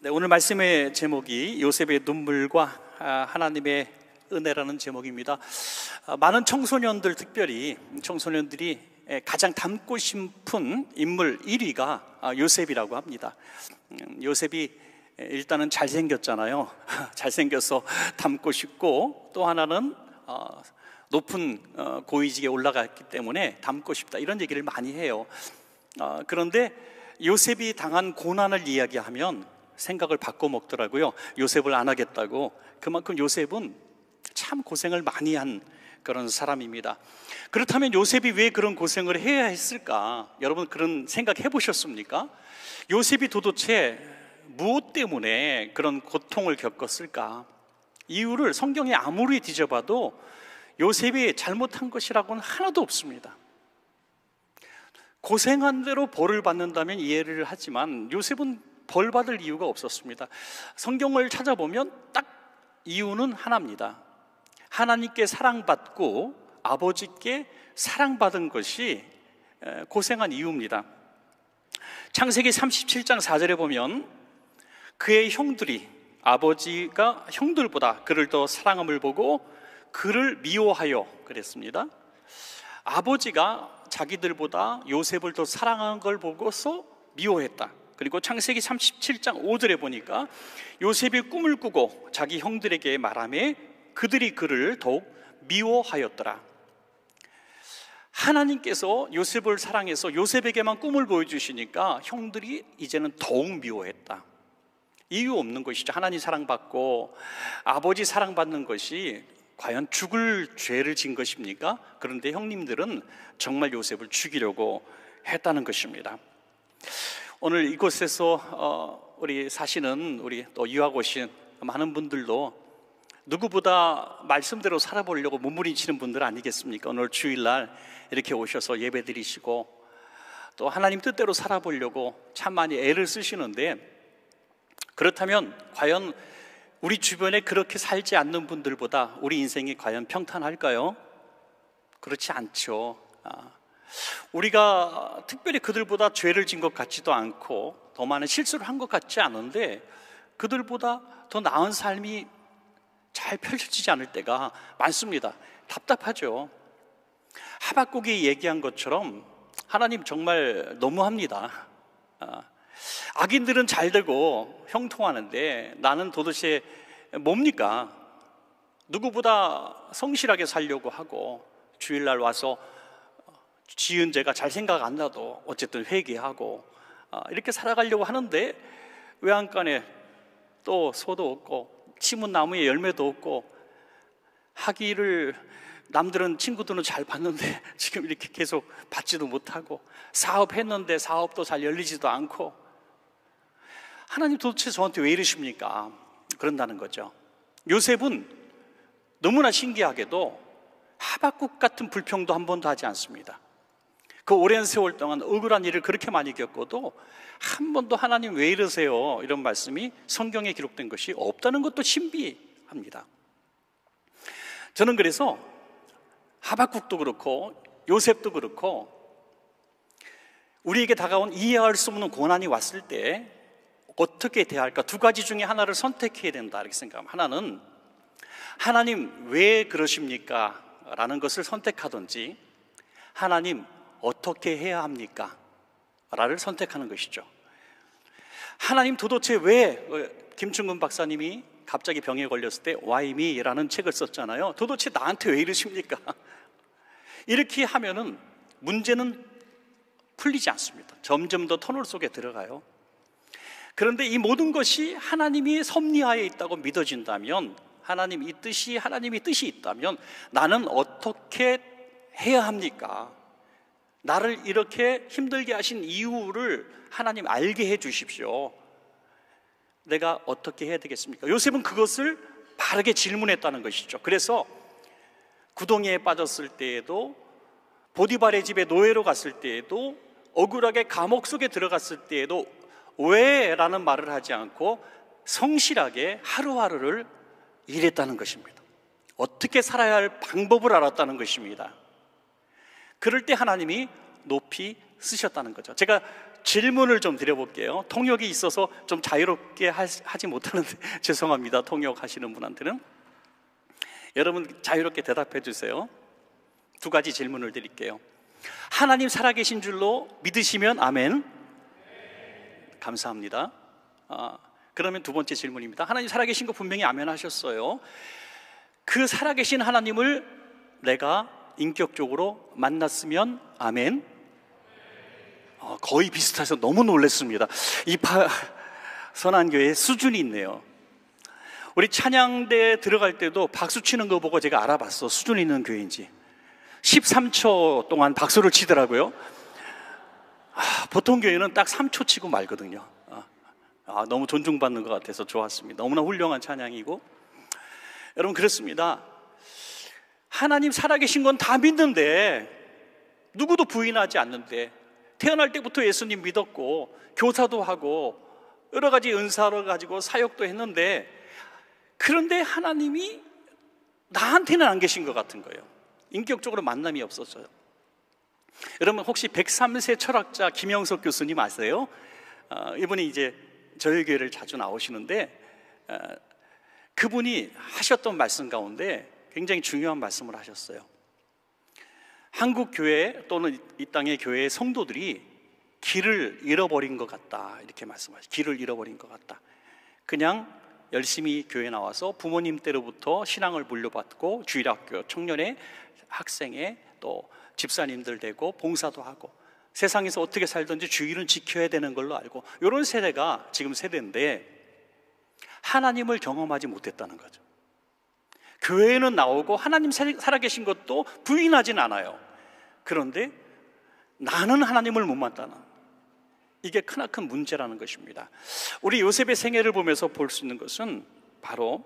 네, 오늘 말씀의 제목이 요셉의 눈물과 하나님의 은혜라는 제목입니다. 많은 청소년들, 특별히 청소년들이 가장 닮고 싶은 인물 1위가 요셉이라고 합니다. 요셉이 일단은 잘생겼잖아요. 잘생겨서 닮고 싶고, 또 하나는 높은 고위직에 올라갔기 때문에 닮고 싶다, 이런 얘기를 많이 해요. 그런데 요셉이 당한 고난을 이야기하면 생각을 바꿔먹더라고요. 요셉을 안 하겠다고. 그만큼 요셉은 참 고생을 많이 한 그런 사람입니다. 그렇다면 요셉이 왜 그런 고생을 해야 했을까? 여러분, 그런 생각 해보셨습니까? 요셉이 도대체 무엇 때문에 그런 고통을 겪었을까? 이유를 성경에 아무리 뒤져봐도 요셉이 잘못한 것이라고는 하나도 없습니다. 고생한 대로 벌을 받는다면 이해를 하지만 요셉은 벌 받을 이유가 없었습니다. 성경을 찾아보면 딱 이유는 하나입니다. 하나님께 사랑받고 아버지께 사랑받은 것이 고생한 이유입니다. 창세기 37장 4절에 보면 그의 형들이, 아버지가 형들보다 그를 더 사랑함을 보고 그를 미워하여 그랬습니다. 아버지가 자기들보다 요셉을 더 사랑한 걸 보고서 미워했다. 그리고 창세기 37장 5절에 보니까 요셉이 꿈을 꾸고 자기 형들에게 말하며 그들이 그를 더욱 미워하였더라. 하나님께서 요셉을 사랑해서 요셉에게만 꿈을 보여주시니까 형들이 이제는 더욱 미워했다. 이유 없는 것이죠. 하나님 사랑받고 아버지 사랑받는 것이 과연 죽을 죄를 진 것입니까? 그런데 형님들은 정말 요셉을 죽이려고 했다는 것입니다. 오늘 이곳에서 우리 사시는, 우리 또 유학 오신 많은 분들도 누구보다 말씀대로 살아보려고 몸부림치는 분들 아니겠습니까? 오늘 주일날 이렇게 오셔서 예배 드리시고 또 하나님 뜻대로 살아보려고 참 많이 애를 쓰시는데, 그렇다면 과연 우리 주변에 그렇게 살지 않는 분들보다 우리 인생이 과연 평탄할까요? 그렇지 않죠. 우리가 특별히 그들보다 죄를 진 것 같지도 않고 더 많은 실수를 한 것 같지 않은데 그들보다 더 나은 삶이 잘 펼쳐지지 않을 때가 많습니다. 답답하죠. 하박국이 얘기한 것처럼 하나님 정말 너무합니다. 악인들은 잘 되고 형통하는데 나는 도대체 뭡니까? 누구보다 성실하게 살려고 하고 주일날 와서 지은 죄가 잘 생각 안 나도 어쨌든 회개하고 이렇게 살아가려고 하는데 외양간에 또 소도 없고 심은 나무에 열매도 없고 학위를 남들은, 친구들은 잘 받는데 지금 이렇게 계속 받지도 못하고 사업했는데 사업도 잘 열리지도 않고 하나님 도대체 저한테 왜 이러십니까? 그런다는 거죠. 요셉은 너무나 신기하게도 하박국 같은 불평도 한 번도 하지 않습니다. 그 오랜 세월 동안 억울한 일을 그렇게 많이 겪어도 한 번도 하나님 왜 이러세요? 이런 말씀이 성경에 기록된 것이 없다는 것도 신비합니다. 저는 그래서 하박국도 그렇고 요셉도 그렇고 우리에게 다가온 이해할 수 없는 고난이 왔을 때 어떻게 대할까? 두 가지 중에 하나를 선택해야 된다 이렇게 생각합니다. 하나는 하나님 왜 그러십니까? 라는 것을 선택하든지 하나님 어떻게 해야 합니까? 라를 선택하는 것이죠. 하나님 도대체 왜, 김충근 박사님이 갑자기 병에 걸렸을 때 Why me? 라는 책을 썼잖아요. 도대체 나한테 왜 이러십니까? 이렇게 하면은 문제는 풀리지 않습니다. 점점 더 터널 속에 들어가요. 그런데 이 모든 것이 하나님이 섭리하에 있다고 믿어진다면, 하나님이 뜻이 있다면 나는 어떻게 해야 합니까? 나를 이렇게 힘들게 하신 이유를 하나님 알게 해 주십시오. 내가 어떻게 해야 되겠습니까? 요셉은 그것을 바르게 질문했다는 것이죠. 그래서 구덩이에 빠졌을 때에도, 보디발의 집에 노예로 갔을 때에도, 억울하게 감옥 속에 들어갔을 때에도 왜? 라는 말을 하지 않고 성실하게 하루하루를 일했다는 것입니다. 어떻게 살아야 할 방법을 알았다는 것입니다. 그럴 때 하나님이 높이 쓰셨다는 거죠. 제가 질문을 좀 드려볼게요. 통역이 있어서 좀 자유롭게 하지 못하는데 죄송합니다. 통역하시는 분한테는. 여러분 자유롭게 대답해 주세요. 두 가지 질문을 드릴게요. 하나님 살아계신 줄로 믿으시면 아멘. 감사합니다. 그러면 두 번째 질문입니다. 하나님 살아계신 거 분명히 아멘 하셨어요. 그 살아계신 하나님을 내가 인격적으로 만났으면 아멘. 거의 비슷해서 너무 놀랐습니다. 선한교회의 수준이 있네요. 우리 찬양대에 들어갈 때도 박수 치는 거 보고 제가 알아봤어. 수준 있는 교회인지. 13초 동안 박수를 치더라고요. 보통 교회는 딱 3초 치고 말거든요. 너무 존중받는 것 같아서 좋았습니다. 너무나 훌륭한 찬양이고. 여러분 그렇습니다. 하나님 살아계신 건 다 믿는데, 누구도 부인하지 않는데, 태어날 때부터 예수님 믿었고 교사도 하고 여러 가지 은사를 가지고 사역도 했는데, 그런데 하나님이 나한테는 안 계신 것 같은 거예요. 인격적으로 만남이 없었어요. 여러분 혹시 103세 철학자 김영석 교수님 아세요? 이분이 이제 저희 교회를 자주 나오시는데, 그분이 하셨던 말씀 가운데 굉장히 중요한 말씀을 하셨어요. 한국 교회 또는 이 땅의 교회의 성도들이 길을 잃어버린 것 같다, 이렇게 말씀하셨어요. 길을 잃어버린 것 같다. 그냥 열심히 교회 나와서 부모님 때로부터 신앙을 물려받고 주일학교, 청년회, 학생회, 또 집사님들 되고 봉사도 하고 세상에서 어떻게 살든지 주일은 지켜야 되는 걸로 알고, 이런 세대가 지금 세대인데 하나님을 경험하지 못했다는 거죠. 교회에는 나오고 하나님 살아계신 것도 부인하진 않아요. 그런데 나는 하나님을 못 만나는, 이게 크나큰 문제라는 것입니다. 우리 요셉의 생애를 보면서 볼 수 있는 것은 바로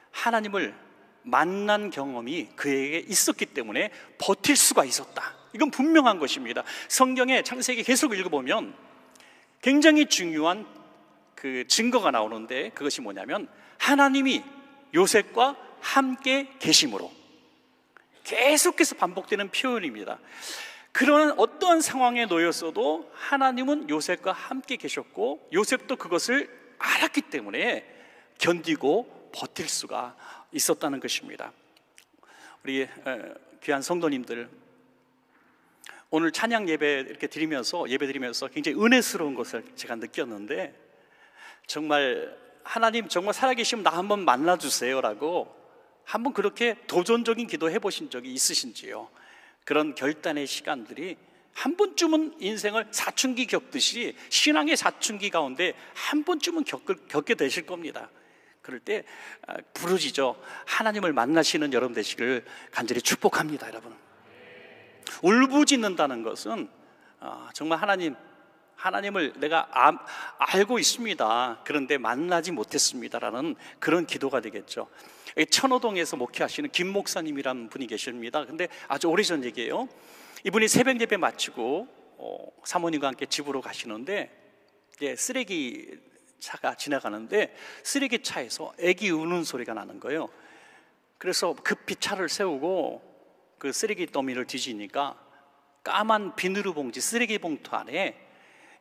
하나님을 만난 경험이 그에게 있었기 때문에 버틸 수가 있었다. 이건 분명한 것입니다. 성경의 창세기 계속 읽어보면 굉장히 중요한 그 증거가 나오는데, 그것이 뭐냐면 하나님이 요셉과 함께 계심으로, 계속해서 반복되는 표현입니다. 그런 어떠한 상황에 놓였어도 하나님은 요셉과 함께 계셨고 요셉도 그것을 알았기 때문에 견디고 버틸 수가 있었다는 것입니다. 우리 귀한 성도님들, 오늘 찬양 예배 이렇게 예배 드리면서 굉장히 은혜스러운 것을 제가 느꼈는데, 정말 하나님 정말 살아계시면 나 한번 만나주세요라고 한번 그렇게 도전적인 기도 해보신 적이 있으신지요? 그런 결단의 시간들이 한 번쯤은 인생을 사춘기 겪듯이 신앙의 사춘기 가운데 한 번쯤은 겪게 되실 겁니다. 그럴 때 부르짖어 하나님을 만나시는 여러분 되시기를 간절히 축복합니다. 여러분, 울부짖는다는 것은 정말 하나님을 내가 알고 있습니다. 그런데 만나지 못했습니다라는 그런 기도가 되겠죠. 천호동에서 목회하시는 김 목사님이라는 분이 계십니다. 근데 아주 오래전 얘기예요. 이분이 새벽 예배 마치고 사모님과 함께 집으로 가시는데, 쓰레기 차가 지나가는데 쓰레기 차에서 애기 우는 소리가 나는 거예요. 그래서 급히 차를 세우고 그 쓰레기 더미를 뒤지니까 까만 비누 봉지, 쓰레기 봉투 안에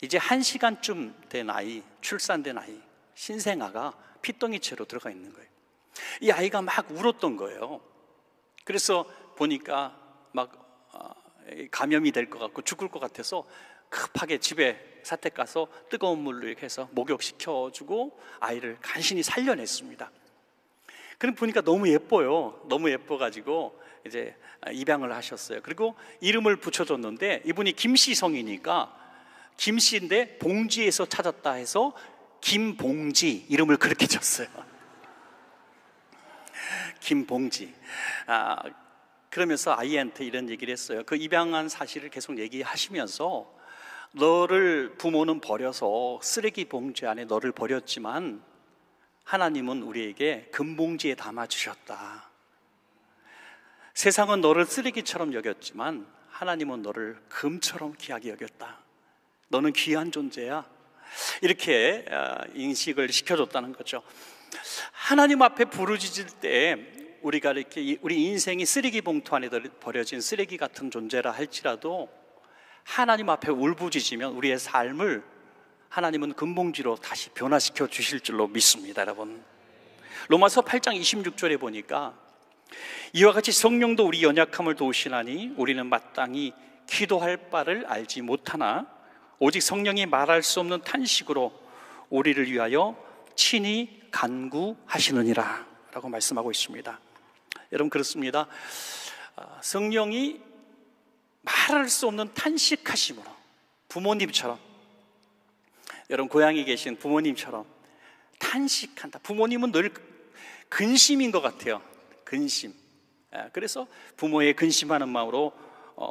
이제 1시간쯤 된 아이, 출산된 아이, 신생아가 핏덩이채로 들어가 있는 거예요. 이 아이가 막 울었던 거예요. 그래서 보니까 막 감염이 될 것 같고 죽을 것 같아서 급하게 집에 사택 가서 뜨거운 물로 이렇게 해서 목욕시켜주고 아이를 간신히 살려냈습니다. 그럼 보니까 너무 예뻐요. 너무 예뻐가지고 이제 입양을 하셨어요. 그리고 이름을 붙여줬는데, 이분이 김씨성이니까 김씨인데 봉지에서 찾았다 해서 김봉지, 이름을 그렇게 줬어요. 김봉지. 그러면서 아이한테 이런 얘기를 했어요. 그 입양한 사실을 계속 얘기하시면서, 너를 부모는 버려서 쓰레기 봉지 안에 너를 버렸지만 하나님은 우리에게 금봉지에 담아주셨다. 세상은 너를 쓰레기처럼 여겼지만 하나님은 너를 금처럼 귀하게 여겼다. 너는 귀한 존재야. 이렇게 인식을 시켜줬다는 거죠. 하나님 앞에 부르짖을 때 우리가 이렇게 우리 인생이 쓰레기 봉투 안에 버려진 쓰레기 같은 존재라 할지라도 하나님 앞에 울부짖으면 우리의 삶을 하나님은 금봉지로 다시 변화시켜 주실 줄로 믿습니다, 여러분. 로마서 8장 26절에 보니까 이와 같이 성령도 우리 연약함을 도우시나니 우리는 마땅히 기도할 바를 알지 못하나 오직 성령이 말할 수 없는 탄식으로 우리를 위하여 친히 간구하시느니라 라고 말씀하고 있습니다. 여러분, 그렇습니다. 성령이 말할 수 없는 탄식하심으로, 부모님처럼, 여러분 고향에 계신 부모님처럼 탄식한다. 부모님은 늘 근심인 것 같아요. 근심. 그래서 부모의 근심하는 마음으로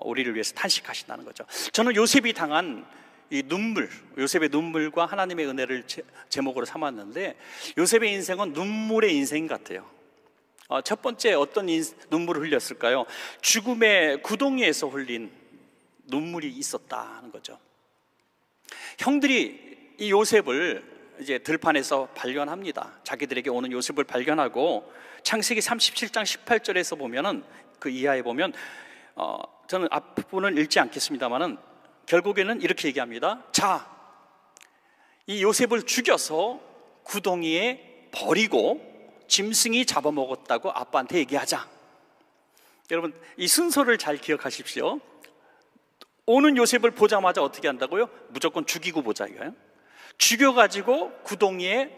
우리를 위해서 탄식하신다는 거죠. 저는 요셉이 당한 이 눈물, 요셉의 눈물과 하나님의 은혜를 제목으로 삼았는데, 요셉의 인생은 눈물의 인생 같아요. 첫 번째 어떤 눈물을 흘렸을까요? 죽음의 구덩이에서 흘린 눈물이 있었다는 거죠. 형들이 이 요셉을 이제 들판에서 발견합니다. 자기들에게 오는 요셉을 발견하고 창세기 37장 18절에서 보면은, 그 이하에 보면 저는 앞부분을 읽지 않겠습니다만은 결국에는 이렇게 얘기합니다. 자, 이 요셉을 죽여서 구덩이에 버리고 짐승이 잡아먹었다고 아빠한테 얘기하자. 여러분, 이 순서를 잘 기억하십시오. 오는 요셉을 보자마자 어떻게 한다고요? 무조건 죽이고 보자 이거예요. 죽여가지고 구덩이에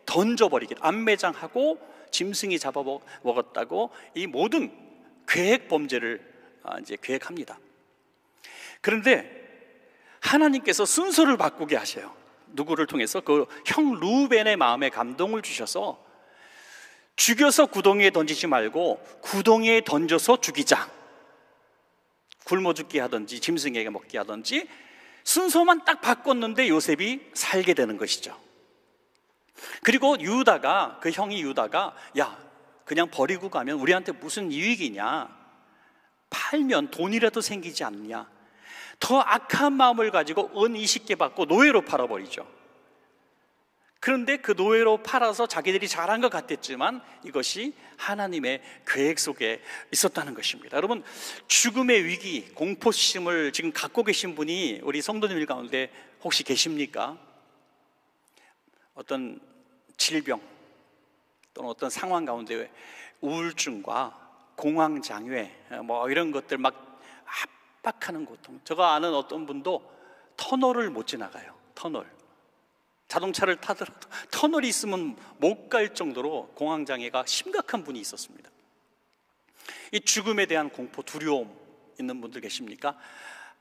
던져버리게, 안매장하고 짐승이 잡아먹었다고 이 모든 계획 범죄를 이제 계획합니다. 그런데 하나님께서 순서를 바꾸게 하셔요. 누구를 통해서? 그 형 루벤의 마음에 감동을 주셔서 죽여서 구덩이에 던지지 말고 구덩이에 던져서 죽이자. 굶어 죽게 하든지 짐승에게 먹게 하든지 순서만 딱 바꿨는데 요셉이 살게 되는 것이죠. 그리고 유다가, 그 형이 유다가, 야, 그냥 버리고 가면 우리한테 무슨 이익이냐, 팔면 돈이라도 생기지 않느냐, 더 악한 마음을 가지고 은 20개 받고 노예로 팔아버리죠. 그런데 그 노예로 팔아서 자기들이 잘한 것 같았지만 이것이 하나님의 계획 속에 있었다는 것입니다. 여러분, 죽음의 위기, 공포심을 지금 갖고 계신 분이 우리 성도님들 가운데 혹시 계십니까? 어떤 질병 또는 어떤 상황 가운데 우울증과 공황장애 뭐 이런 것들 막 압박하는 고통. 제가 아는 어떤 분도 터널을 못 지나가요. 터널. 자동차를 타더라도 터널이 있으면 못 갈 정도로 공황장애가 심각한 분이 있었습니다. 이 죽음에 대한 공포, 두려움 있는 분들 계십니까?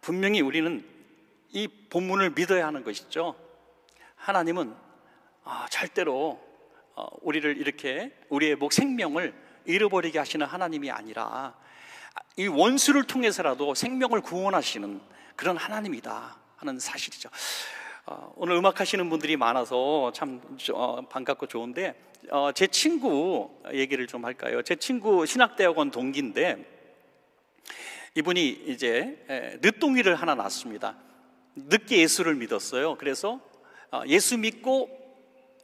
분명히 우리는 이 본문을 믿어야 하는 것이죠. 하나님은 절대로 우리를 이렇게 우리의 생명을 잃어버리게 하시는 하나님이 아니라 이 원수를 통해서라도 생명을 구원하시는 그런 하나님이다 하는 사실이죠. 오늘 음악 하시는 분들이 많아서 참 반갑고 좋은데, 제 친구 얘기를 좀 할까요? 제 친구 신학대학원 동기인데 이분이 이제 늦둥이를 하나 낳았습니다. 늦게 예수를 믿었어요. 그래서 예수 믿고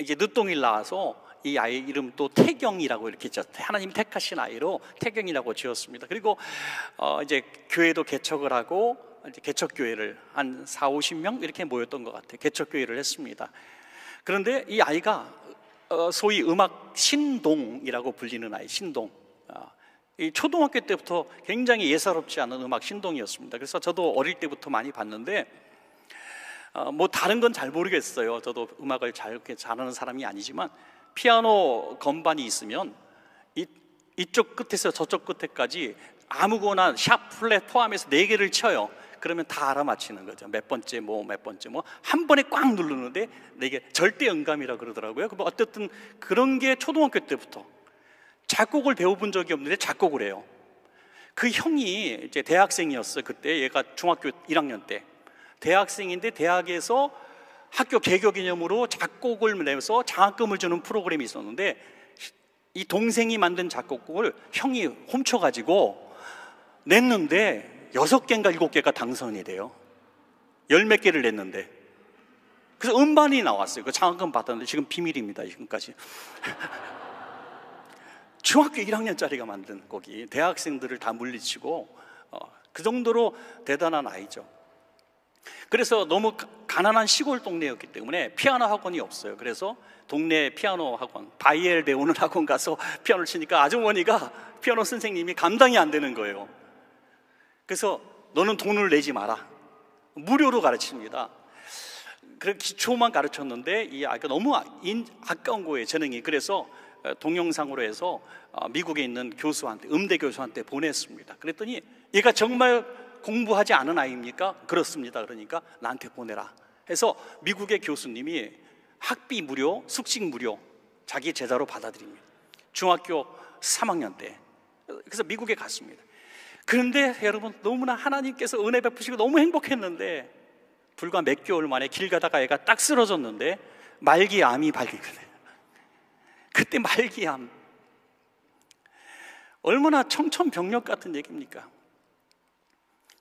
이제 늦둥이를 낳아서 이 아이 이름 또 태경이라고 이렇게 하나님 택하신 아이로 태경이라고 지었습니다. 그리고 이제 교회도 개척을 하고 이제 개척교회를 한 40-50명 이렇게 모였던 것 같아요. 개척교회를 했습니다. 그런데 이 아이가 소위 음악 신동이라고 불리는 아이, 신동. 이 초등학교 때부터 굉장히 예사롭지 않은 음악 신동이었습니다. 그래서 저도 어릴 때부터 많이 봤는데 뭐 다른 건 잘 모르겠어요. 저도 음악을 그렇게 잘하는 사람이 아니지만 피아노 건반이 있으면 이쪽 끝에서 저쪽 끝에까지 아무거나 샵 플랫 포함해서 4개를 쳐요. 그러면 다 알아맞히는 거죠. 몇 번째 한 번에 꽉 누르는데 4개, 절대 음감이라고 그러더라고요. 어쨌든 그런 게 초등학교 때부터. 작곡을 배워본 적이 없는데 작곡을 해요. 그 형이 이제 대학생이었어요. 그때 얘가 중학교 1학년 때 대학생인데 대학에서 학교 개교 기념으로 작곡을 내서 장학금을 주는 프로그램이 있었는데 이 동생이 만든 작곡곡을 형이 훔쳐가지고 냈는데 6개인가 7개가 당선이 돼요. 10몇 개를 냈는데. 그래서 음반이 나왔어요. 그 장학금 받았는데 지금 비밀입니다. 지금까지. 중학교 1학년짜리가 만든 곡이 대학생들을 다 물리치고 그 정도로 대단한 아이죠. 그래서 너무 가난한 시골 동네였기 때문에 피아노 학원이 없어요. 그래서 동네 피아노 학원, 바이엘 배우는 학원 가서 피아노를 치니까 아주머니가, 피아노 선생님이 감당이 안 되는 거예요. 그래서 너는 돈을 내지 마라, 무료로 가르칩니다. 그렇게 기초만 가르쳤는데 이 아이가 너무 아까운 거예요, 재능이. 그래서 동영상으로 해서 미국에 있는 교수한테, 음대 교수한테 보냈습니다. 그랬더니 얘가 정말 공부하지 않은 아이입니까? 그렇습니다. 그러니까 나한테 보내라 해서 미국의 교수님이 학비 무료, 숙식 무료 자기 제자로 받아들입니다. 중학교 3학년 때. 그래서 미국에 갔습니다. 그런데 여러분, 너무나 하나님께서 은혜 베푸시고 너무 행복했는데 불과 몇 개월 만에 길 가다가 애가 딱 쓰러졌는데 말기암이 발견돼요. 그때 말기암, 얼마나 청천벽력 같은 얘기입니까?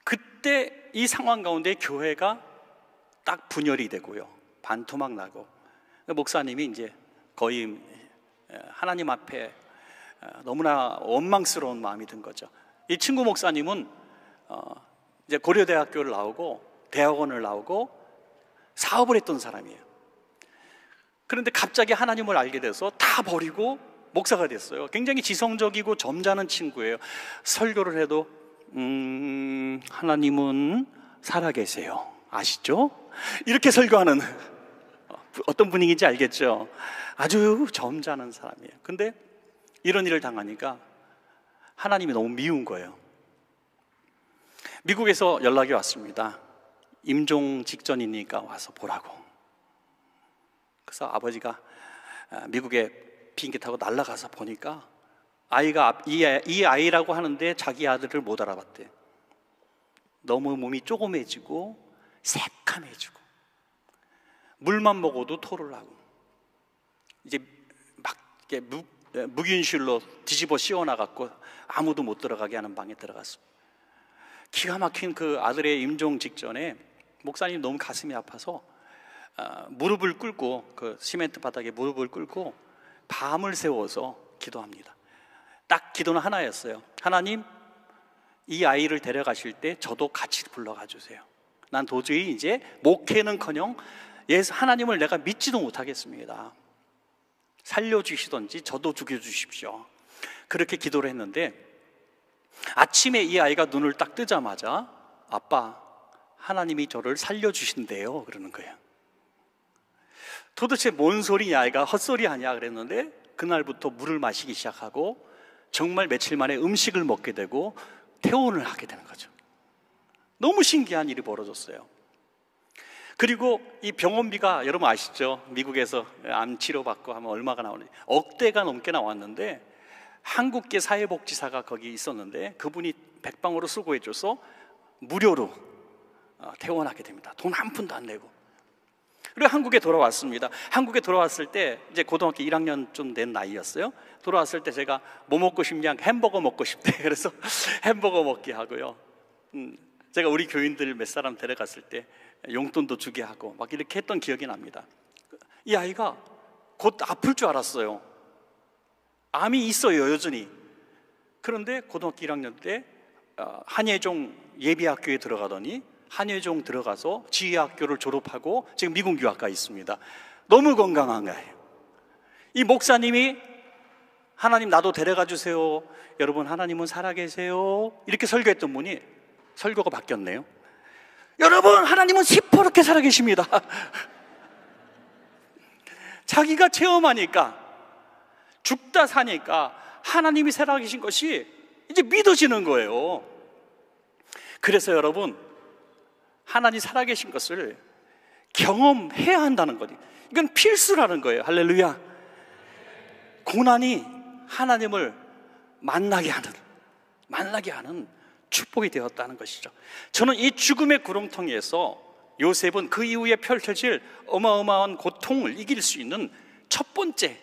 그때 이 상황 가운데 교회가 딱 분열이 되고요, 반토막 나고, 목사님이 이제 거의 하나님 앞에 너무나 원망스러운 마음이 든 거죠. 이 친구 목사님은 이제 고려대학교를 나오고 대학원을 나오고 사업을 했던 사람이에요. 그런데 갑자기 하나님을 알게 돼서 다 버리고 목사가 됐어요. 굉장히 지성적이고 점잖은 친구예요. 설교를 해도 하나님은 살아계세요, 아시죠? 이렇게 설교하는, 어떤 분위기인지 알겠죠? 아주 점잖은 사람이에요. 근데 이런 일을 당하니까 하나님이 너무 미운 거예요. 미국에서 연락이 왔습니다. 임종 직전이니까 와서 보라고. 그래서 아버지가 미국에 비행기 타고 날아가서 보니까 아이가, 이 아이라고 하는데 자기 아들을 못 알아봤대. 너무 몸이 쪼그매지고 새카매지고 물만 먹어도 토를 하고, 이제 막 무균실로 뒤집어 씌워놔갖고 아무도 못 들어가게 하는 방에 들어갔습니다. 기가 막힌 그 아들의 임종 직전에 목사님 너무 가슴이 아파서 무릎을 꿇고, 그 시멘트 바닥에 무릎을 꿇고 밤을 새워서 기도합니다. 딱 기도는 하나였어요. 하나님, 이 아이를 데려가실 때 저도 같이 불러가 주세요. 난 도저히 이제 목회는커녕 하나님을 내가 믿지도 못하겠습니다. 살려주시든지 저도 죽여주십시오. 그렇게 기도를 했는데 아침에 이 아이가 눈을 딱 뜨자마자 아빠, 하나님이 저를 살려주신대요, 그러는 거예요. 도대체 뭔 소리냐, 아이가 헛소리 하냐 그랬는데 그날부터 물을 마시기 시작하고 정말 며칠 만에 음식을 먹게 되고 퇴원을 하게 되는 거죠. 너무 신기한 일이 벌어졌어요. 그리고 이 병원비가 여러분 아시죠? 미국에서 암 치료받고 하면 얼마가 나오는지, 억대가 넘게 나왔는데 한국계 사회복지사가 거기 있었는데 그분이 백방으로 수고해줘서 무료로 퇴원하게 됩니다. 돈 한 푼도 안 내고. 그리고 한국에 돌아왔습니다. 한국에 돌아왔을 때 이제 고등학교 1학년 좀 된 나이였어요. 돌아왔을 때 제가 뭐 먹고 싶냐, 햄버거 먹고 싶대. 그래서 햄버거 먹게 하고요. 제가 우리 교인들 몇 사람 데려갔을 때 용돈도 주게 하고 막 이렇게 했던 기억이 납니다. 이 아이가 곧 아플 줄 알았어요. 암이 있어요, 여전히. 그런데 고등학교 1학년 때 한예종 예비학교에 들어가더니 한예종 들어가서 지휘학교를 졸업하고 지금 미국 유학가 있습니다. 너무 건강한 거예요. 이 목사님이 하나님 나도 데려가 주세요, 여러분 하나님은 살아계세요, 이렇게 설교했던 분이 설교가 바뀌었네요. 여러분 하나님은 시퍼렇게 살아계십니다. 자기가 체험하니까, 죽다 사니까 하나님이 살아계신 것이 이제 믿어지는 거예요. 그래서 여러분, 하나님 살아계신 것을 경험해야 한다는 거죠. 이건 필수라는 거예요. 할렐루야. 고난이 하나님을 만나게 하는 축복이 되었다는 것이죠. 저는 이 죽음의 구렁텅이에서 요셉은 그 이후에 펼쳐질 어마어마한 고통을 이길 수 있는 첫 번째,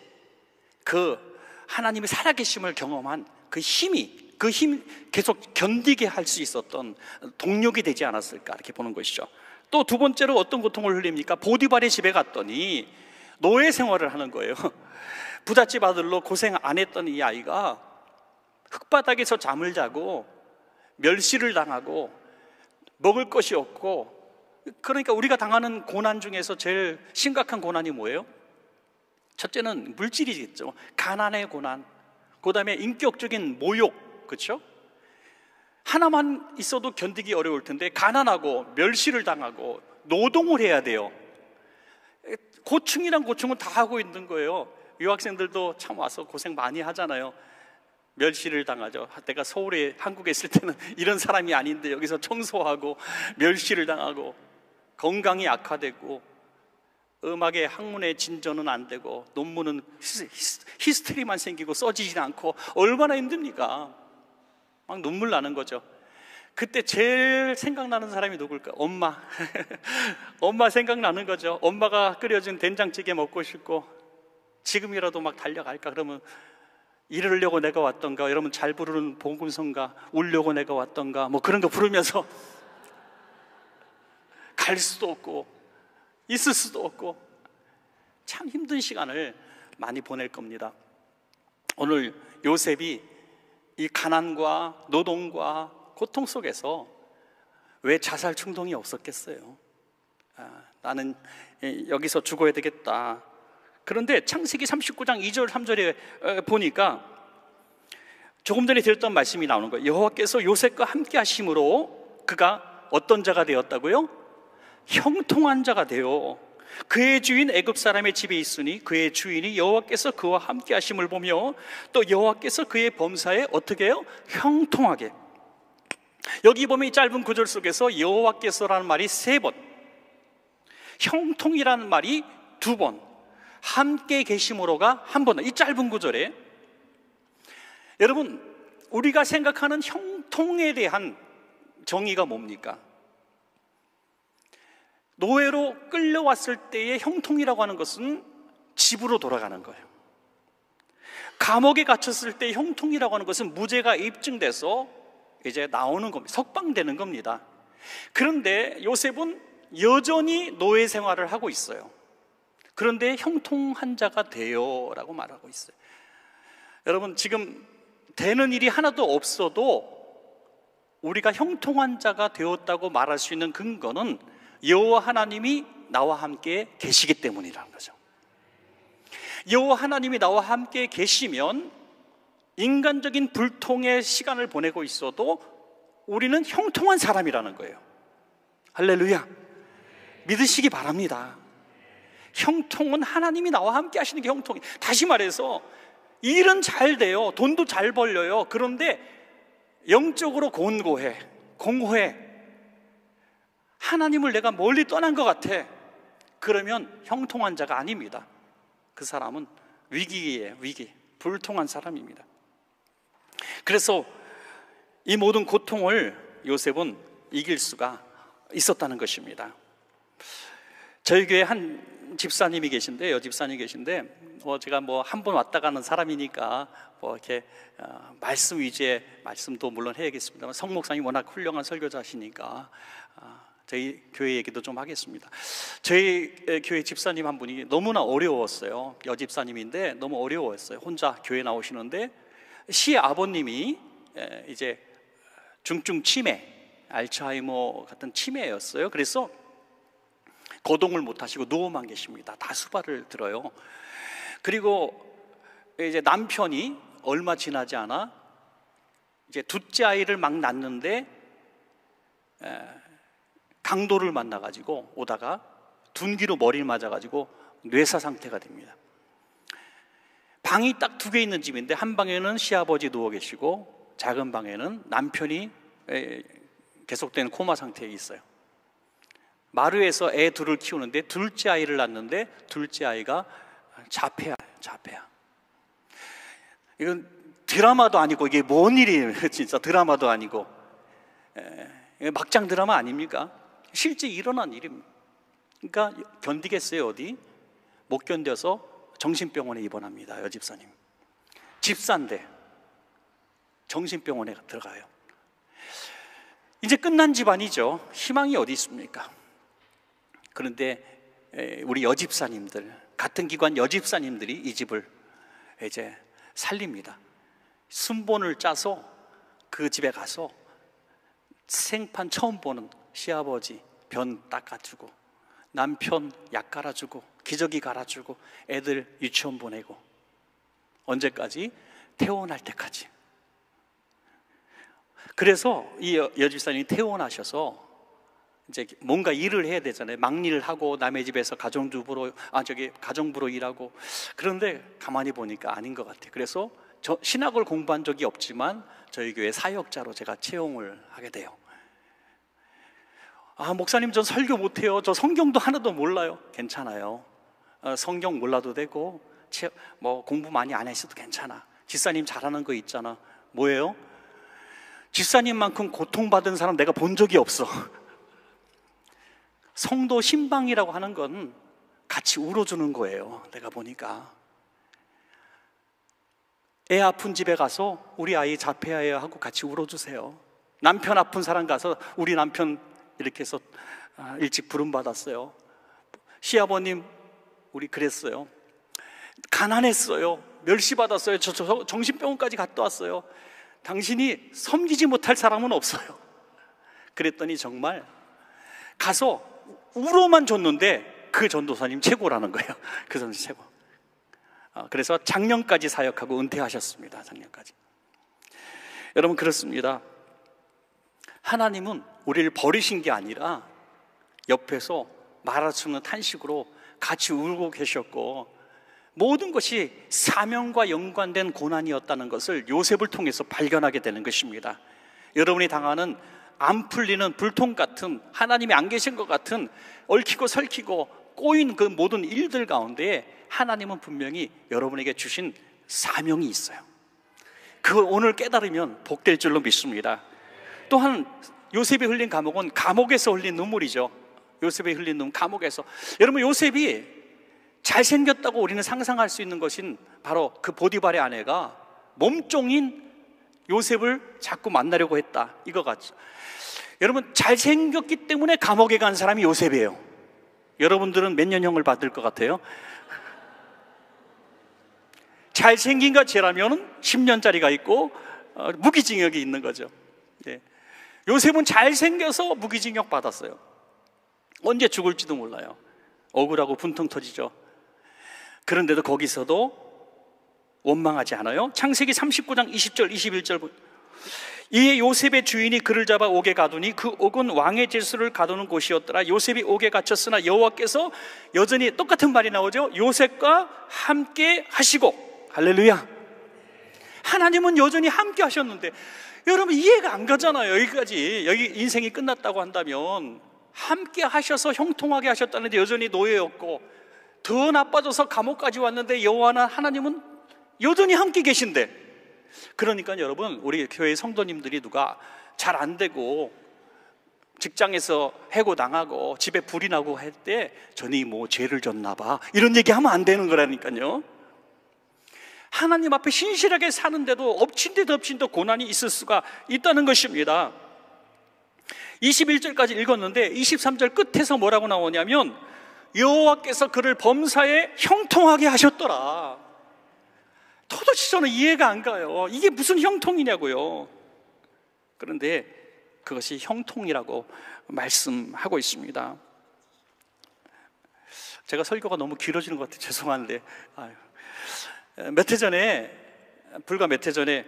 그 하나님의 살아계심을 경험한 그 힘 계속 견디게 할 수 있었던 동력이 되지 않았을까, 이렇게 보는 것이죠. 또 두 번째로 어떤 고통을 흘립니까? 보디발의 집에 갔더니 노예 생활을 하는 거예요. 부잣집 아들로 고생 안 했던 이 아이가 흙바닥에서 잠을 자고 멸시를 당하고 먹을 것이 없고 그러니까 우리가 당하는 고난 중에서 제일 심각한 고난이 뭐예요? 첫째는 물질이겠죠. 가난의 고난, 그 다음에 인격적인 모욕, 그렇죠? 하나만 있어도 견디기 어려울 텐데 가난하고 멸시를 당하고 노동을 해야 돼요. 고충이란 고충은 다 하고 있는 거예요. 유학생들도 참 와서 고생 많이 하잖아요. 멸시를 당하죠. 내가 서울에, 한국에 있을 때는 이런 사람이 아닌데 여기서 청소하고 멸시를 당하고 건강이 악화되고 음악의 학문의 진전은 안 되고 논문은 히스토리만 생기고 써지지 않고 얼마나 힘듭니까? 막 눈물 나는 거죠. 그때 제일 생각나는 사람이 누굴까? 엄마. 엄마 생각나는 거죠. 엄마가 끓여준 된장찌개 먹고 싶고 지금이라도 막 달려갈까? 그러면 이러려고 내가 왔던가, 여러분 잘 부르는 복음성가, 울려고 내가 왔던가, 뭐 그런 거 부르면서 갈 수도 없고 있을 수도 없고 참 힘든 시간을 많이 보낼 겁니다. 오늘 요셉이 이 가난과 노동과 고통 속에서 왜 자살 충동이 없었겠어요? 나는 여기서 죽어야 되겠다. 그런데 창세기 39장 2절 3절에 보니까 조금 전에 드렸던 말씀이 나오는 거예요. 여호와께서 요셉과 함께 하심으로 그가 어떤 자가 되었다고요? 형통한 자가 되어 그의 주인 애굽 사람의 집에 있으니 그의 주인이 여호와께서 그와 함께 하심을 보며 또 여호와께서 그의 범사에 어떻게 해요? 형통하게. 여기 보면 이 짧은 구절 속에서 여호와께서라는 말이 3번, 형통이라는 말이 2번, 함께 계심으로가 1번. 이 짧은 구절에 여러분, 우리가 생각하는 형통에 대한 정의가 뭡니까? 노예로 끌려왔을 때의 형통이라고 하는 것은 집으로 돌아가는 거예요. 감옥에 갇혔을 때의 형통이라고 하는 것은 무죄가 입증돼서 이제 나오는 겁니다. 석방되는 겁니다. 그런데 요셉은 여전히 노예 생활을 하고 있어요. 그런데 형통한 자가 돼요 라고 말하고 있어요. 여러분, 지금 되는 일이 하나도 없어도 우리가 형통한 자가 되었다고 말할 수 있는 근거는 여호와 하나님이 나와 함께 계시기 때문이라는 거죠. 여호와 하나님이 나와 함께 계시면 인간적인 불통의 시간을 보내고 있어도 우리는 형통한 사람이라는 거예요. 할렐루야. 믿으시기 바랍니다. 형통은 하나님이 나와 함께 하시는 게 형통이에요. 다시 말해서 일은 잘 돼요. 돈도 잘 벌려요. 그런데 영적으로 공허해. 하나님을 내가 멀리 떠난 것 같아. 그러면 형통한 자가 아닙니다. 그 사람은 위기예요. 위기. 불통한 사람입니다. 그래서 이 모든 고통을 요셉은 이길 수가 있었다는 것입니다. 저희 교회 한 집사님이 계신데, 여집사님이 계신데, 제가 한 번 왔다 가는 사람이니까 이렇게 말씀 위주의 말씀도 물론 해야겠습니다만, 성 목사님 워낙 훌륭한 설교자시니까 저희 교회 얘기도 좀 하겠습니다. 저희 교회 집사님 한 분이 너무나 어려웠어요. 여집사님인데 너무 어려웠어요. 혼자 교회 나오시는데 시아버님이 이제 중증 치매, 알츠하이머 같은 치매였어요. 그래서 거동을 못 하시고 누워만 계십니다. 다 수발을 들어요. 그리고 이제 남편이 얼마 지나지 않아 이제 둘째 아이를 막 낳는데 강도를 만나가지고 오다가 둔기로 머리를 맞아가지고 뇌사 상태가 됩니다. 방이 딱 2개 있는 집인데 한 방에는 시아버지 누워 계시고 작은 방에는 남편이 계속되는 코마 상태에 있어요. 마루에서 애 둘을 키우는데 둘째 아이를 낳는데 둘째 아이가 자폐야. 이건 드라마도 아니고 이게 뭔 일이에요. 진짜 드라마도 아니고 막장 드라마 아닙니까? 실제 일어난 일입니다. 그러니까 견디겠어요? 어디? 못 견뎌서 정신병원에 입원합니다. 여집사님 집사인데 정신병원에 들어가요. 이제 끝난 집안이죠. 희망이 어디 있습니까? 그런데 우리 여집사님들, 같은 기관 여집사님들이 이 집을 이제 살립니다. 순본을 짜서 그 집에 가서 생판 처음 보는 시아버지 변 닦아주고, 남편 약 갈아주고, 기저귀 갈아주고, 애들 유치원 보내고. 언제까지? 퇴원할 때까지. 그래서 이 여집사님이 퇴원하셔서 이제 뭔가 일을 해야 되잖아요. 막일을 하고 남의 집에서 가정부로 일하고. 그런데 가만히 보니까 아닌 것 같아요. 그래서 저 신학을 공부한 적이 없지만 저희 교회 사역자로 제가 채용을 하게 돼요. 목사님, 전 설교 못해요. 저 성경도 하나도 몰라요. 괜찮아요. 성경 몰라도 되고 공부 많이 안 했어도 괜찮아. 집사님 잘하는 거 있잖아. 뭐예요? 집사님만큼 고통받은 사람 내가 본 적이 없어. 성도 신방이라고 하는 건 같이 울어주는 거예요. 내가 보니까 애 아픈 집에 가서 우리 아이 자폐아예요 하고 같이 울어주세요. 남편 아픈 사람 가서 우리 남편 이렇게 해서 일찍 부름받았어요. 시아버님 우리 그랬어요. 가난했어요. 멸시받았어요. 저 정신병원까지 갔다 왔어요. 당신이 섬기지 못할 사람은 없어요. 그랬더니 정말 가서 울어만 줬는데 그 전도사님 최고라는 거예요. 그 전도사 최고. 그래서 작년까지 사역하고 은퇴하셨습니다. 작년까지. 여러분, 그렇습니다. 하나님은 우리를 버리신 게 아니라 옆에서 말할 수 없는 탄식으로 같이 울고 계셨고, 모든 것이 사명과 연관된 고난이었다는 것을 요셉을 통해서 발견하게 되는 것입니다. 여러분이 당하는 안 풀리는 불통 같은, 하나님이 안 계신 것 같은 얽히고 설키고 꼬인 그 모든 일들 가운데 하나님은 분명히 여러분에게 주신 사명이 있어요. 그걸 오늘 깨달으면 복될 줄로 믿습니다. 또한 요셉이 흘린 감옥은 감옥에서 흘린 눈물이죠. 요셉이 흘린 눈물, 감옥에서. 여러분, 요셉이 잘생겼다고 우리는 상상할 수 있는 것은 바로 그 보디발의 아내가 몸종인 요셉을 자꾸 만나려고 했다, 이거 같죠. 여러분, 잘생겼기 때문에 감옥에 간 사람이 요셉이에요. 여러분들은 몇 년형을 받을 것 같아요? 잘생긴 것이라면 10년짜리가 있고 무기징역이 있는 거죠. 네. 요셉은 잘생겨서 무기징역 받았어요. 언제 죽을지도 몰라요. 억울하고 분통 터지죠. 그런데도 거기서도 원망하지 않아요. 창세기 39장 20절 21절. 이에 요셉의 주인이 그를 잡아 옥에 가두니 그 옥은 왕의 제수를 가두는 곳이었더라. 요셉이 옥에 갇혔으나 여호와께서 여전히, 똑같은 말이 나오죠. 요셉과 함께 하시고. 할렐루야. 하나님은 여전히 함께 하셨는데, 여러분 이해가 안 가잖아요. 여기까지, 여기 인생이 끝났다고 한다면 함께 하셔서 형통하게 하셨다는데 여전히 노예였고, 더 나빠져서 감옥까지 왔는데 여호와는, 하나님은 여전히 함께 계신데. 그러니까 여러분, 우리 교회 성도님들이 누가 잘 안 되고 직장에서 해고당하고 집에 불이 나고 할 때 전이 뭐 죄를 졌나 봐, 이런 얘기하면 안 되는 거라니까요. 하나님 앞에 신실하게 사는데도 엎친 데 덮친 데 고난이 있을 수가 있다는 것입니다. 21절까지 읽었는데 23절 끝에서 뭐라고 나오냐면 여호와께서 그를 범사에 형통하게 하셨더라. 도대체 저는 이해가 안 가요. 이게 무슨 형통이냐고요. 그런데 그것이 형통이라고 말씀하고 있습니다. 제가 설교가 너무 길어지는 것 같아요. 죄송한데, 불과 몇 해 전에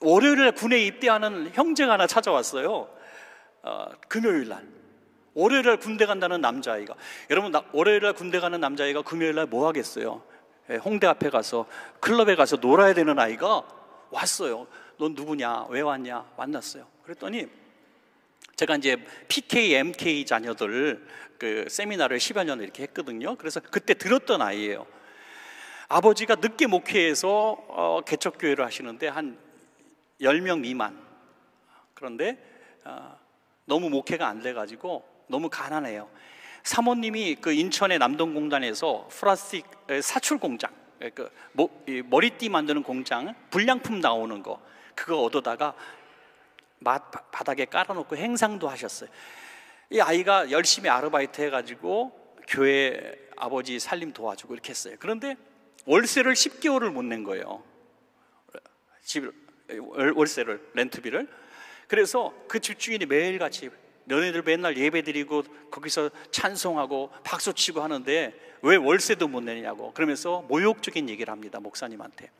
월요일에 군에 입대하는 형제가 하나 찾아왔어요. 금요일날 월요일날 군대 간다는 남자아이가. 여러분, 월요일날 군대 가는 남자아이가 금요일날 뭐 하겠어요? 홍대 앞에 가서, 클럽에 가서 놀아야 되는 아이가 왔어요. 넌 누구냐? 왜 왔냐? 만났어요. 그랬더니 제가 이제 PK, MK 자녀들 그 세미나를 10여 년 이렇게 했거든요. 그래서 그때 들었던 아이예요. 아버지가 늦게 목회해서 개척교회를 하시는데 한 10명 미만. 그런데 너무 목회가 안 돼가지고 너무 가난해요. 사모님이 그 인천의 남동공단에서 플라스틱 사출 공장, 그 머리띠 만드는 공장, 불량품 나오는 거, 그거 얻어다가 바닥에 깔아놓고 행상도 하셨어요. 이 아이가 열심히 아르바이트 해가지고 교회 아버지 살림 도와주고 이렇게 했어요. 그런데 월세를 10개월을 못 낸 거예요. 월세를, 렌트비를. 그래서 그 집주인이 매일같이 너네들 맨날 예배 드리고 거기서 찬송하고 박수치고 하는데 왜 월세도 못 내냐고 그러면서 모욕적인 얘기를 합니다. 목사님한테.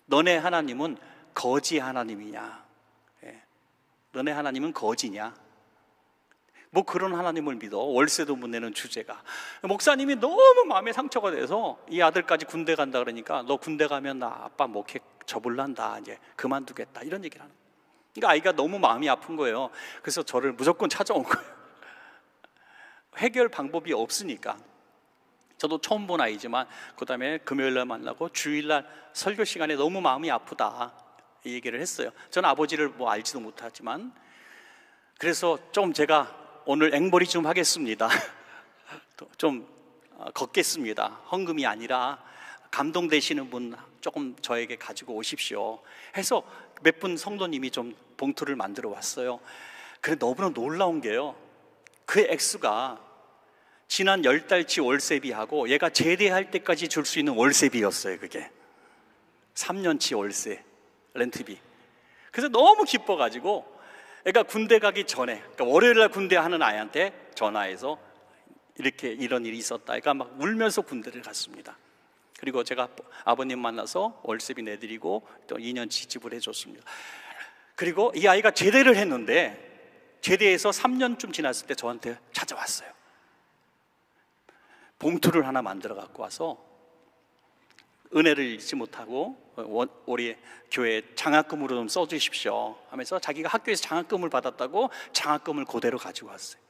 너네 하나님은 거지 하나님이냐? 너네 하나님은 거지냐? 뭐 그런 하나님을 믿어? 월세도 못 내는 주제가. 목사님이 너무 마음에 상처가 돼서 이 아들까지 군대 간다 그러니까 너 군대 가면 나 아빠 목회 접을란다, 이제 그만두겠다, 이런 얘기를 하는 거예요. 그러니까 아이가 너무 마음이 아픈 거예요. 그래서 저를 무조건 찾아온 거예요. 해결 방법이 없으니까. 저도 처음 본 아이지만 그 다음에 금요일날 만나고 주일날 설교 시간에 너무 마음이 아프다 이 얘기를 했어요. 저는 아버지를 뭐 알지도 못하지만. 그래서 좀 제가 오늘 앵벌이 좀 하겠습니다. 좀 걷겠습니다. 헌금이 아니라 감동되시는 분 조금 저에게 가지고 오십시오 해서 몇 분 성도님이 좀 봉투를 만들어 왔어요. 그래 너무나 놀라운 게요, 그 액수가 지난 10달치 월세비하고 얘가 제대할 때까지 줄 수 있는 월세비였어요. 그게 3년치 월세 렌트비. 그래서 너무 기뻐가지고 애가 군대 가기 전에, 그러니까 월요일날 군대 하는 아이한테 전화해서 이렇게 이런 일이 있었다. 애가 막 울면서 군대를 갔습니다. 그리고 제가 아버님 만나서 월세비 내드리고 또 2년치 지불해 줬습니다. 그리고 이 아이가 제대를 했는데 제대해서 3년쯤 지났을 때 저한테 찾아왔어요. 봉투를 하나 만들어 갖고 와서 은혜를 잊지 못하고 우리 교회 장학금으로 좀 써주십시오 하면서 자기가 학교에서 장학금을 받았다고 장학금을 그대로 가지고 왔어요.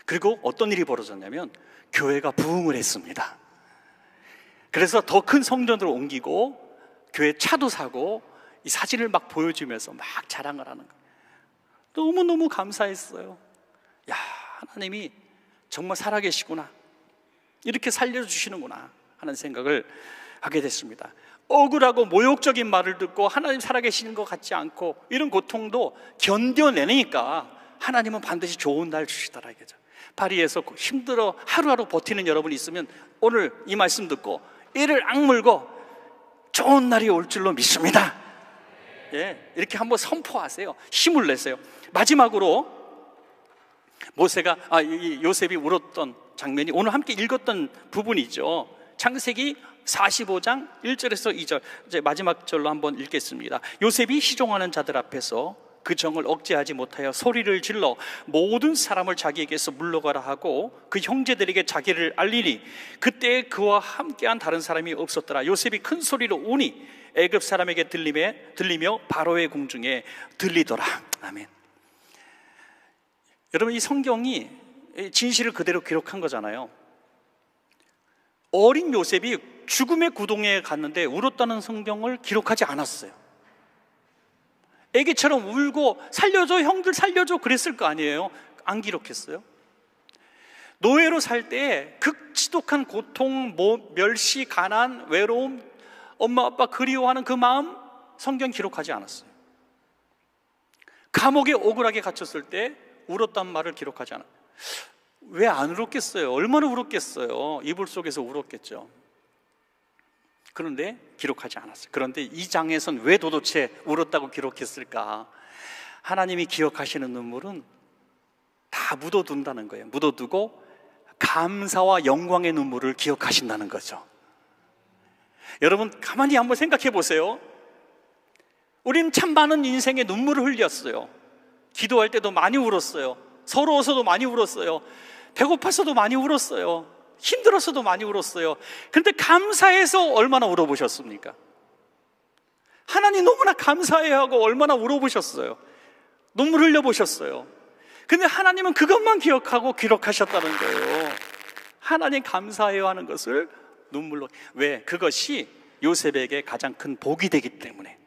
그리고 어떤 일이 벌어졌냐면 교회가 부흥을 했습니다. 그래서 더 큰 성전으로 옮기고 교회 차도 사고 이 사진을 막 보여주면서 막 자랑을 하는 거예요. 너무너무 감사했어요. 야, 하나님이 정말 살아계시구나, 이렇게 살려주시는구나 하는 생각을 하게 됐습니다. 억울하고 모욕적인 말을 듣고 하나님 살아계시는 것 같지 않고 이런 고통도 견뎌내니까 하나님은 반드시 좋은 날 주시더라 이거죠. 파리에서 힘들어 하루하루 버티는 여러분이 있으면 오늘 이 말씀 듣고 이를 악물고 좋은 날이 올 줄로 믿습니다. 예, 이렇게 한번 선포하세요. 힘을 내세요. 마지막으로 모세가 요셉이 울었던 장면이 오늘 함께 읽었던 부분이죠. 창세기 45장 1절에서 2절, 이제 마지막 절로 한번 읽겠습니다. 요셉이 시종하는 자들 앞에서 그 정을 억제하지 못하여 소리를 질러 모든 사람을 자기에게서 물러가라 하고 그 형제들에게 자기를 알리니 그때 그와 함께한 다른 사람이 없었더라. 요셉이 큰 소리로 우니 애굽 사람에게 들리며 바로의 궁중에 들리더라. 아멘. 여러분, 이 성경이 진실을 그대로 기록한 거잖아요. 어린 요셉이 죽음의 구덩이에 갔는데 울었다는 성경을 기록하지 않았어요. 애기처럼 울고 살려줘, 형들 살려줘 그랬을 거 아니에요. 안 기록했어요. 노예로 살 때 극지독한 고통, 멸시, 가난, 외로움, 엄마 아빠 그리워하는 그 마음 성경 기록하지 않았어요. 감옥에 억울하게 갇혔을 때 울었단 말을 기록하지 않아요. 왜 안 울었겠어요? 얼마나 울었겠어요? 이불 속에서 울었겠죠. 그런데 기록하지 않았어요. 그런데 이 장에선 왜 도대체 울었다고 기록했을까? 하나님이 기억하시는 눈물은 다 묻어둔다는 거예요. 묻어두고 감사와 영광의 눈물을 기억하신다는 거죠. 여러분, 가만히 한번 생각해 보세요. 우리는 참 많은 인생에 눈물을 흘렸어요. 기도할 때도 많이 울었어요. 서러워서도 많이 울었어요. 배고파서도 많이 울었어요. 힘들어서도 많이 울었어요. 그런데 감사해서 얼마나 울어보셨습니까? 하나님 너무나 감사해야 하고 얼마나 울어보셨어요. 눈물 흘려보셨어요. 근데 하나님은 그것만 기억하고 기록하셨다는 거예요. 하나님 감사해야 하는 것을 눈물로. 왜? 그것이 요셉에게 가장 큰 복이 되기 때문에.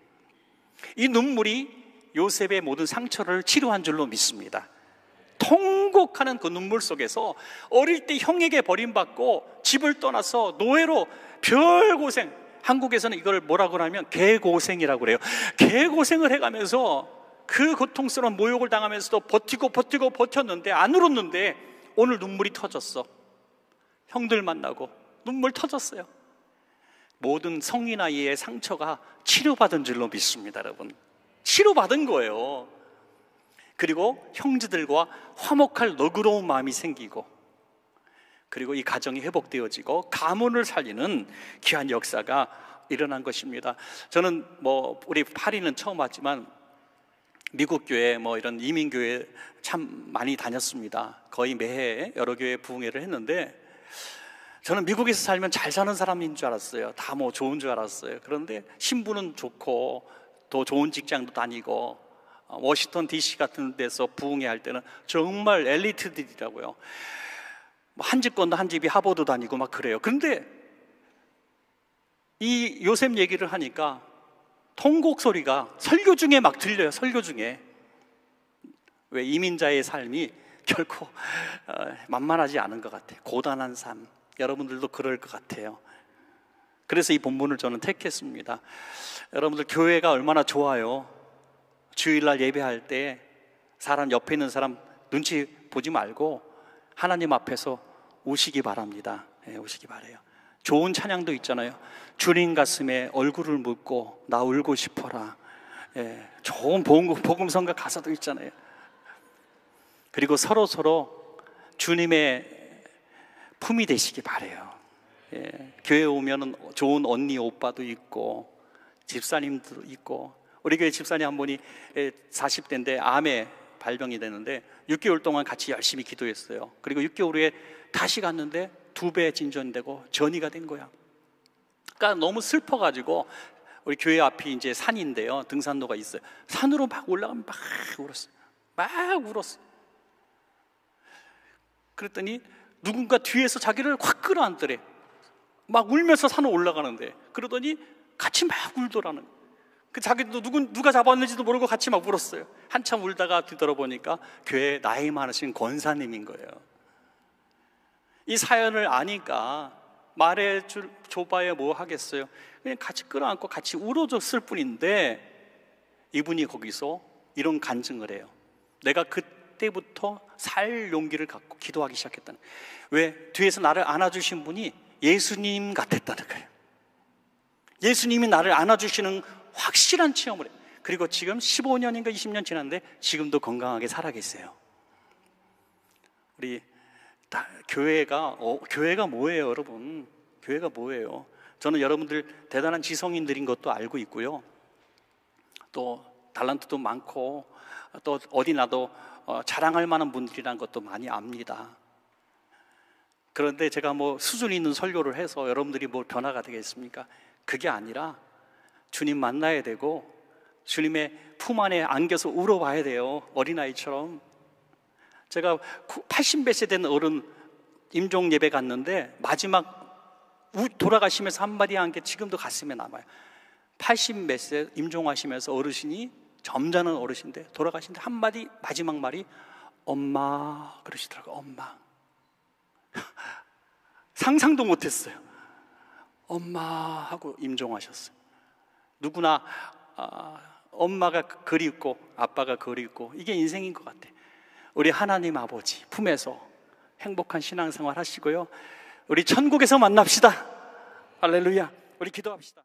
이 눈물이 요셉의 모든 상처를 치료한 줄로 믿습니다. 통곡하는 그 눈물 속에서 어릴 때 형에게 버림받고 집을 떠나서 노예로 별고생, 한국에서는 이걸 뭐라고 하면 개고생이라고 그래요. 개고생을 해가면서 그 고통스러운 모욕을 당하면서도 버티고 버텼는데 안 울었는데 오늘 눈물이 터졌어. 형들 만나고 눈물 터졌어요. 모든 성인 아이의 상처가 치료받은 줄로 믿습니다. 여러분, 치료받은 거예요. 그리고 형제들과 화목할 너그러운 마음이 생기고, 그리고 이 가정이 회복되어지고 가문을 살리는 귀한 역사가 일어난 것입니다. 저는 우리 파리는 처음 왔지만 미국 교회 이런 이민 교회 참 많이 다녔습니다. 거의 매해 여러 교회 부흥회를 했는데, 저는 미국에서 살면 잘 사는 사람인 줄 알았어요. 다 좋은 줄 알았어요. 그런데 신분은 좋고 또 좋은 직장도 다니고, 워싱턴 DC 같은 데서 부흥회 할 때는 정말 엘리트들이라고요. 한 집 건너 한 집이 하버드 다니고 막 그래요. 그런데 이 요셉 얘기를 하니까 통곡 소리가 설교 중에 막 들려요. 설교 중에. 왜? 이민자의 삶이 결코 만만하지 않은 것 같아요. 고단한 삶. 여러분들도 그럴 것 같아요. 그래서 이 본문을 저는 택했습니다. 여러분들, 교회가 얼마나 좋아요. 주일날 예배할 때 사람 옆에 있는 사람 눈치 보지 말고 하나님 앞에서 우시기 바랍니다. 우시기 바래요. 좋은 찬양도 있잖아요. 주님 가슴에 얼굴을 묻고 나 울고 싶어라. 좋은 복음성가 가사도 있잖아요. 그리고 서로 주님의 품이 되시기 바래요. 교회 오면은 좋은 언니 오빠도 있고 집사님도 있고, 우리 교회 집사님 한 분이 40대인데 암에 발병이 되는데 6개월 동안 같이 열심히 기도했어요. 그리고 6개월 후에 다시 갔는데 2배 진전되고 전이가 된 거야. 그러니까 너무 슬퍼가지고, 우리 교회 앞이 이제 산인데요, 등산로가 있어요. 산으로 막 올라가면 막 울었어요. 막 울었어요. 그랬더니 누군가 뒤에서 자기를 확 끌어안더래. 막 울면서 산을 올라가는데, 그러더니 같이 막 울더라는 거예요. 그 자기도 누가 잡았는지도 모르고 같이 막 울었어요. 한참 울다가 뒤돌아보니까 교회에 나이 많으신 권사님인 거예요. 이 사연을 아니까 줘봐야 뭐 하겠어요. 그냥 같이 끌어안고 같이 울어줬을 뿐인데, 이분이 거기서 이런 간증을 해요. 내가 그때부터 살 용기를 갖고 기도하기 시작했다는 거예요. 왜? 뒤에서 나를 안아주신 분이 예수님 같았다는 거예요. 예수님이 나를 안아주시는 확실한 체험을 해요. 그리고 지금 15년인가 20년 지났는데 지금도 건강하게 살아계세요. 우리 교회가 뭐예요, 여러분? 교회가 뭐예요? 저는 여러분들 대단한 지성인들인 것도 알고 있고요. 또 달란트도 많고 또 어디 나도 자랑할 만한 분들이라는 것도 많이 압니다. 그런데 제가 수준 있는 설교를 해서 여러분들이 변화가 되겠습니까? 그게 아니라 주님 만나야 되고 주님의 품 안에 안겨서 울어봐야 돼요. 어린아이처럼. 제가 80몇 세 된 어른 임종 예배 갔는데 마지막 돌아가시면서 한마디 한 게 지금도 가슴에 남아요. 80몇 세 임종하시면서 어르신이, 점잖은 어르신인데 돌아가신데 한마디, 마지막 말이 엄마 그러시더라고요. 엄마. 상상도 못했어요. 엄마 하고 임종하셨어요. 누구나 엄마가 그립고 아빠가 그립고, 이게 인생인 것 같아요. 우리 하나님 아버지 품에서 행복한 신앙생활 하시고요, 우리 천국에서 만납시다. 할렐루야. 우리 기도합시다.